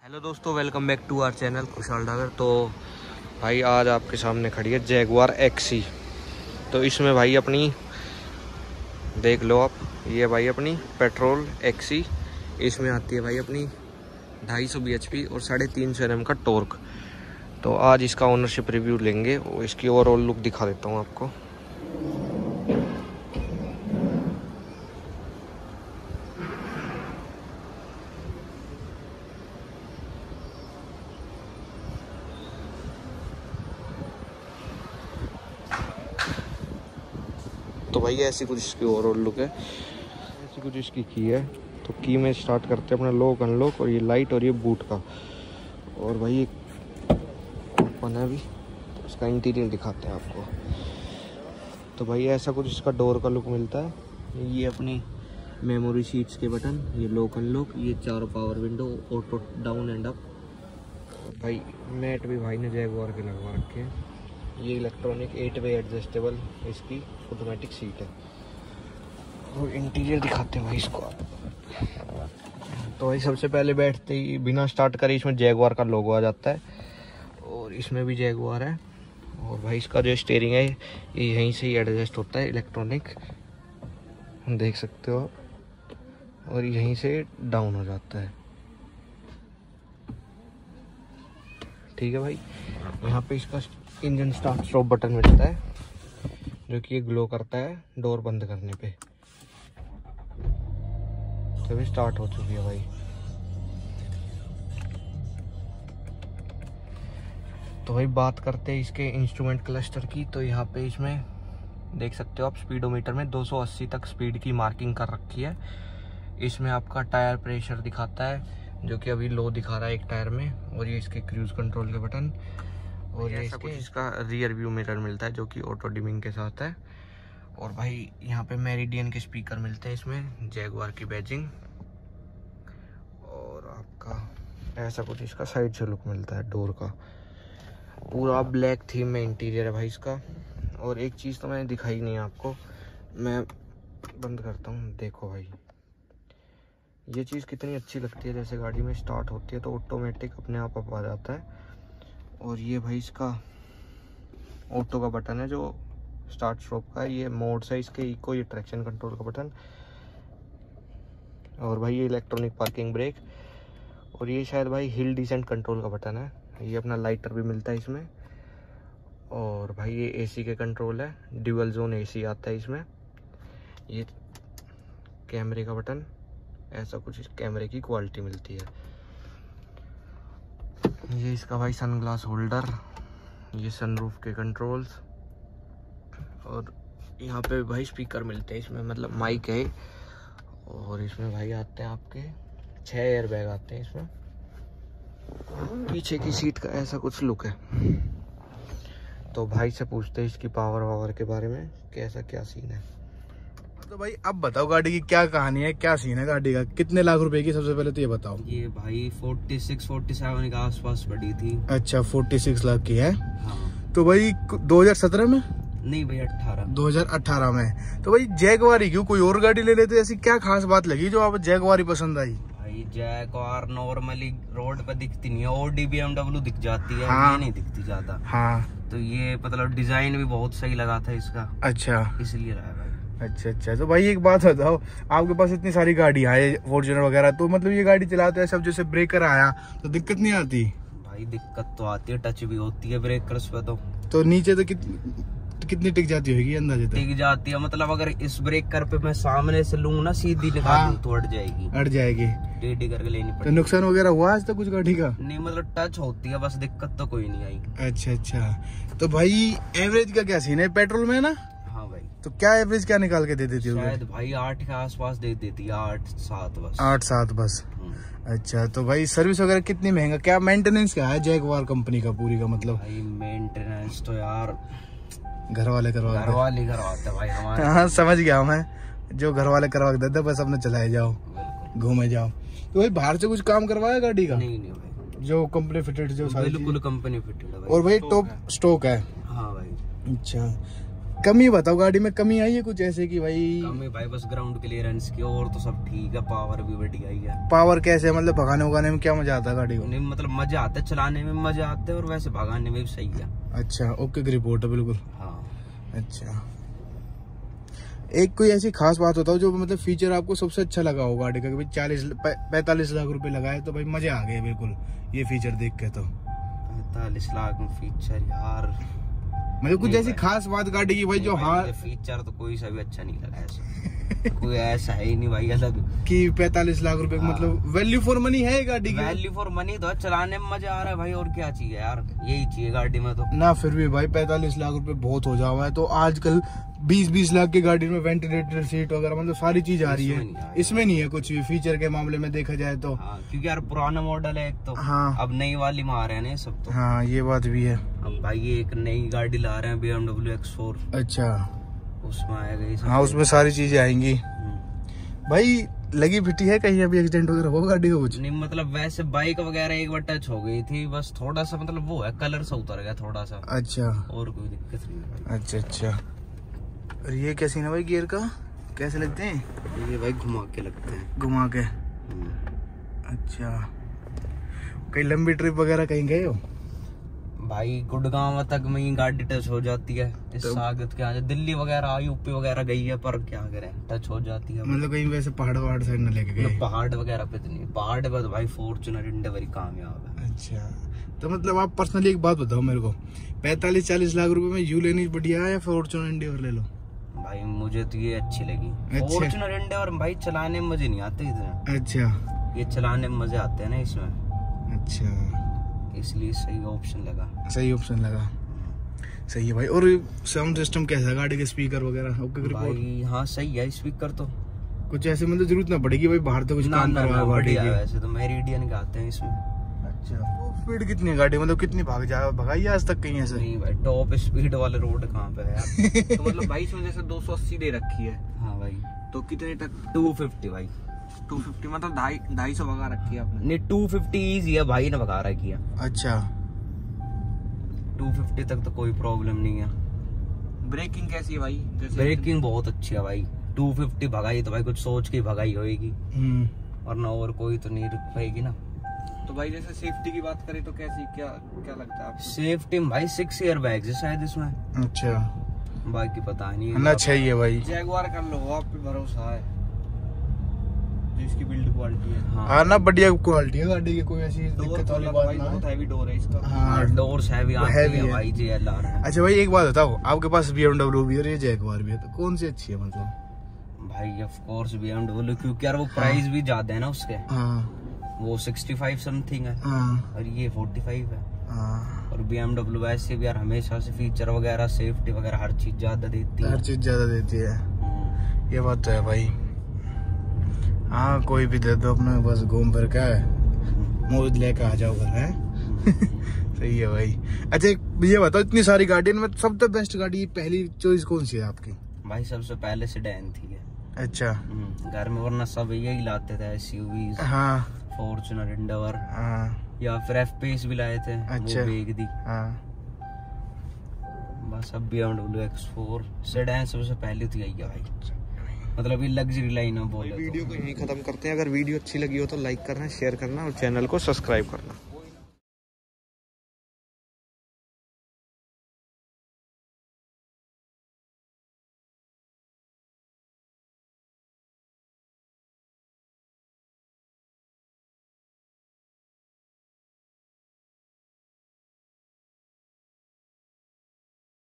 Hello दोस्तों, welcome back to our channel Khushhal driver. तो भाई आज आपके सामने खड़ी है जैगुआर एक्सी। तो इसमें भाई अपनी देख लो आप, ये भाई अपनी पेट्रोल एक्सी। इसमें आती है भाई अपनी 250 bhp और 350 Nm का टॉर्क। तो आज इसका ओनरशिप रिव्यू लेंगे और इसकी ओवरऑल लुक दिखा देता हूँ आपको। तो भाई ऐसी कुछ इसकी ओवरऑल लुक है, ऐसी कुछ इसकी की है। तो की में स्टार्ट करते हैं अपना लॉक अनलॉक, और ये लाइट और ये बूट का। और भाई एक ओपन है, अभी इसका इंटीरियर दिखाते हैं आपको। तो भाई ऐसा कुछ इसका डोर का लुक मिलता है। ये अपनी मेमोरी सीट्स के बटन, ये लॉक अनलॉक, ये चारों power window, auto down and up. भाई मैट भी भाई ने जैगुआर के लगवा रखे हैं। ये इलेक्ट्रॉनिक 8-वे एडजस्टेबल इसकी ऑटोमेटिक सीट है। और इंटीरियर दिखाते हैं भाई इसको आप। तो भाई सबसे पहले बैठते ही बिना स्टार्ट करे इसमें जैगुआर का लोगो आ जाता है, और इसमें भी जैगुआर है। और भाई इसका जो स्टीयरिंग है ये यहीं से ही एडजस्ट होता है, इलेक्ट्रॉनिक, देख सकते हो आप। और यहीं से डाउन हो जाता है, ठीक है भाई। यहाँ पे इसका इंजन स्टार्ट स्टॉप बटन मिलता है, जो कि ये ग्लो करता है डोर बंद करने पे। तो अभी स्टार्ट हो चुकी है भाई। तो भाई बात करते हैं इसके इंस्ट्रूमेंट क्लस्टर की। तो यहाँ पे इसमें देख सकते हो आप, स्पीडोमीटर में 280 तक स्पीड की मार्किंग कर रखी है। इसमें आपका टायर प्रेशर दिखाता है, जो कि अभी लो दिखा रहा है एक टायर में। और ये इसके क्रूज कंट्रोल के बटन, और ये इसका रियर व्यू मिरर मिलता है, जो कि ऑटो डिमिंग के साथ है। और भाई यहाँ पे मेरिडियन के स्पीकर मिलते हैं इसमें, जैगुआर की बैजिंग। और आपका ऐसा कुछ इसका साइड से लुक मिलता है डोर का। पूरा ब्लैक थीम में इंटीरियर है भाई इसका। और एक चीज़ तो मैंने दिखाई नहीं आपको, मैं बंद करता हूँ। देखो भाई ये चीज़ कितनी अच्छी लगती है, जैसे गाड़ी में स्टार्ट होती है तो ऑटोमेटिक अपने आप आ जाता है। और ये भाई इसका ऑटो का बटन है, जो स्टार्ट स्टॉप का है। ये मोड्स है इसके, इको, ये ट्रैक्शन कंट्रोल का बटन। और भाई ये इलेक्ट्रॉनिक पार्किंग ब्रेक। और ये शायद भाई हिल डिसेंट कंट्रोल का बटन है। ये अपना लाइटर भी मिलता है इसमें। और भाई ये एसी के कंट्रोल है, ड्यूअल जोन एसी आता है इसमें। ये कैमरे का बटन, ऐसा कुछ इस कैमरे की क्वालिटी मिलती है। ये इसका भाई सनग्लास होल्डर, ये सनरूफ के कंट्रोल्स। और यहाँ पे भाई स्पीकर मिलते हैं इसमें, मतलब माइक है। और इसमें भाई आते हैं आपके 6 एयर बैग आते हैं इसमें। पीछे की सीट का ऐसा कुछ लुक है। तो भाई से पूछते हैं इसकी पावर के बारे में, कैसा क्या सीन है। तो भाई अब बताओ गाड़ी की क्या कहानी है, क्या सीन है गाड़ी का, कितने लाख रुपए की, सबसे पहले तो ये बताओ। ये भाई 46-47 के आसपास पड़ी थी। अच्छा 46 लाख की है। हाँ। तो भाई 2017 में नहीं भाई 2018 में। तो भाई जैगुआर ही क्यों, कोई और गाड़ी ले लेते? ऐसी क्या खास बात लगी जो आप जैगुआर ही पसंद आई? भाई जैगुआर नॉर्मली रोड पे दिखती नहीं है, ऑडी BMW दिख जाती है। हाँ। ये नहीं दिखती ज्यादा। हाँ। तो ये मतलब डिजाइन भी बहुत सही लगा था इसका। अच्छा, इसलिए रहा भाई। अच्छा। तो भाई एक बात बताओ, आपके पास इतनी सारी गाड़ियां है, फॉर्च्यूनर वगैरह, तो मतलब ये गाड़ी चलाते हैं सब, जैसे ब्रेकर आया तो दिक्कत नहीं आती? भाई दिक्कत तो आती है, टच भी होती है ब्रेकर्स पे। तो नीचे तो कितनी टिक जाती होगी अंदाजे? टिक जाती है, मतलब अगर इस ब्रेकर पे मैं सामने से लूँ ना, सीधी निकाल लूं तो अट जाएगी। टेढ़ी करके लेनी पड़ेगी। तो नुकसान वगैरह हुआ आज तक कुछ गाड़ी का? नहीं, मतलब टच होती है बस, दिक्कत तो कोई नहीं आई। अच्छा। तो भाई एवरेज का क्या सीन है पेट्रोल में ना? हाँ भाई। तो क्या एवरेज क्या निकाल के दे देती है? शायद भाई 8 के आसपास दे देती है, 8-7 बस। 8-7 बस। अच्छा। तो भाई सर्विस वगैरह कितनी महंगा, क्या मेंटेनेंस क्या है जैगुआर कंपनी का पूरी का? मतलब भाई मेंटेनेंस तो यार घर वाले करवाते भाई हमारे। हाँ समझ गया मैं, जो घर वाले करवा के देते बस अपने चलाए जाओ, घूमे जाओ। तो भाई बाहर से कुछ काम करवाया गाड़ी का? नहीं भाई, जो कंपनी फिटेड, जो बिल्कुल कंपनी फिटेड है भाई। और भाई टॉप स्टॉक है? हाँ भाई। अच्छा। कमी बताओ, गाड़ी में कमी आई है कुछ ऐसे कि भाई? कमी भाई बस ग्राउंड क्लियरेंस की, और तो सब ठीक है। पावर भी बढ़िया ही है। पावर कैसे, मतलब भगाने उगाने में क्या मजा आता है गाड़ी को? नहीं मतलब मजा आता है, चलाने में मजा आता है और वैसे भगाने में भी सही है। अच्छा, ओके रिपोर्ट है बिल्कुल। हाँ। अच्छा, एक कोई ऐसी खास बात बताओ जो मतलब फीचर आपको सबसे अच्छा लगा हो गाड़ी का, कि भाई 45 लाख रुपए लगाए तो भाई मजे आ गए बिल्कुल ये फीचर देख के? तो 45 लाख में फीचर यार, मतलब कुछ ऐसी खास बात गाड़ी की भाई जो? हाँ, फीचर तो कोई सा भी अच्छा नहीं लगा ऐसा। कोई ऐसा है ही नहीं भाई अलग कि 45 लाख रुपए मतलब वैल्यू फॉर मनी है गाड़ी की? वैल्यू फॉर मनी तो चलाने में मजा आ रहा है भाई, और क्या चाहिए यार, यही चाहिए गाड़ी में तो ना। फिर भी भाई 45 लाख रुपए बहुत हो जावा है। तो आजकल 20-20 लाख की गाड़ी में वेंटिलेटर सीट वगैरह मतलब सारी चीज आ रही है, इसमें नहीं है कुछ भी फीचर के मामले में देखा जाए तो। हाँ, क्योंकि यार पुराना मॉडल है एक तो। हाँ, अब नई वाली में आ रहे हैं ना सब तो। हाँ ये बात भी है। अब भाई ये एक नई गाड़ी ला रहे हैं BMW X4। अच्छा, उसमें आएगा। हाँ उसमें सारी चीजें आएंगी। भाई लगी फिटी है कहीं अभी एक्सीडेंट वगैरह हो गाड़ी का कुछ? नहीं मतलब वैसे बाइक वगैरह एक बार टच हो गई थी बस, थोड़ा सा मतलब वो है कलर सा उतर गया थोड़ा सा। अच्छा, और कोई दिक्कत नहीं है भाई। अच्छा अच्छा। और ये कैसी ना भाई गियर का कैसे लगते हैं? ये भाई घुमा के लगते हैं। घुमा के? अच्छा, कहीं लंबी ट्रिप वगैरह कहीं गए हो? भाई गुड़गांव तक में ही गाड़ी टच हो जाती है। इस स्वागत के आगे दिल्ली वगैरह यूपी वगैरह गई है, पर क्या करें टच हो जाती है। मतलब कहीं वैसे पहाड़ वहाड़ साइड न लेके गए? पहाड़ वगैरह पे तो नहीं, पहाड़ पे तो भाई फॉर्च्यूनर इंडिया कामयाब है। अच्छा, तो मतलब आप पर्सनली एक बात बताओ मेरे को, 45-40 लाख रुपए में यू लेनी बढ़िया है या फॉर्च्यूनर इंडिया ले लो? भाई मुझे तो ये अच्छी लगी। फॉर्च्यूनर इंडिया और भाई चलाने में मजे नहीं आते इतने। अच्छा, ये चलाने में मजे आते हैं ना इसमें। अच्छा, इसलिए सही ऑप्शन लगा। सही ऑप्शन लगा, सही है भाई। और साउंड सिस्टम कैसा है गाड़ी के? स्पीकर वगैरह ओके भाई? हाँ सही है स्पीकर तो। कुछ ऐसे मतलब जरूरत ना पड़ेगी भाई बाहर तो कुछ काम करवाओ गाड़ी की? वैसे तो मेरिडियन के आते हैं इसमें। अच्छा, तो स्पीड कितनी है गाड़ी, मतलब कितनी भगाई आज तक कहीं ऐसे? नहीं भाई, टॉप स्पीड वाले रोड कहाँ पे है यार। तो मतलब भाई इसमें जैसे 280 दे रखी है। हाँ भाई, तो कितने तक? 250 भाई। 250 मतलब 250 भगा रखी है आपने? नहीं 250 इजी है भाई ने भगा रखी है। अच्छा, 250 तक तो कोई प्रॉब्लम नहीं है। ब्रेकिंग कैसी है भाई? ब्रेकिंग बहुत अच्छी है भाई। 250 भगाई तो भाई कुछ सोच के भगाई होगी, वरना और कोई तो नहीं रुक पाएगी ना। तो भाई जैसे सेफ्टी की बात करें तो कैसी क्या क्या लगता है आपको? सेफ्टी में भाई 6 एयर बैग्स है शायद इसमें। अच्छा, बाकी पता नहीं। अच्छा ही है भाई। जैगुआर कर लो, आप पे भरोसा है, जिसकी बिल्ड क्वालिटी है। हाँ ना, बढ़िया क्वालिटी है गाड़ी की, कोई ऐसी दिक्कत वाली बात भाई, ना है। बहुत हैवी डोर है इसका। हाँ, डोर्स हैवी है भाई JLR। अच्छा भाई एक बात बताओ, आपके पास BMW भी है और ये जैगुआर भी है, तो कौन सी अच्छी है मतलब? भाई ऑफ कोर्स BMW, क्योंकि यार वो प्राइस भी ज्यादा है ना उसके। हाँ, वो 65 समथिंग है। हाँ, और ये 45 है। हाँ, और BMW वैसे भी यार हमेशा से फीचर वगैरह सेफ्टी वगैरह हर चीज ज्यादा देती है। हर चीज ज्यादा देती है, ये बात तो है भाई। हाँ, कोई भी दे दो अपने, बस घूम फिर के मौज लेके आ जाओ घर है। सही है भाई। अच्छा ये बताओ, इतनी सारी गाड़ी में सबसे बेस्ट गाड़ी पहली चॉइस कौन सी है आपकी? भाई सबसे पहले सेडान थी है। अच्छा, घर में वरना सब यही लाते थे, SUVs। हाँ, फॉर्च्यूनर इंडिया, हाँ, या फिर F-Pace भी लाए थे। अच्छा, वो बेच दी। हाँ, बस अब BMW X4 सेडान सबसे पहले तो यही है भाई, मतलब ये लग्जरी लाइन है बोले। वीडियो को यहीं खत्म करते हैं। अगर वीडियो अच्छी लगी हो तो लाइक करना, शेयर करना और चैनल को सब्सक्राइब करना।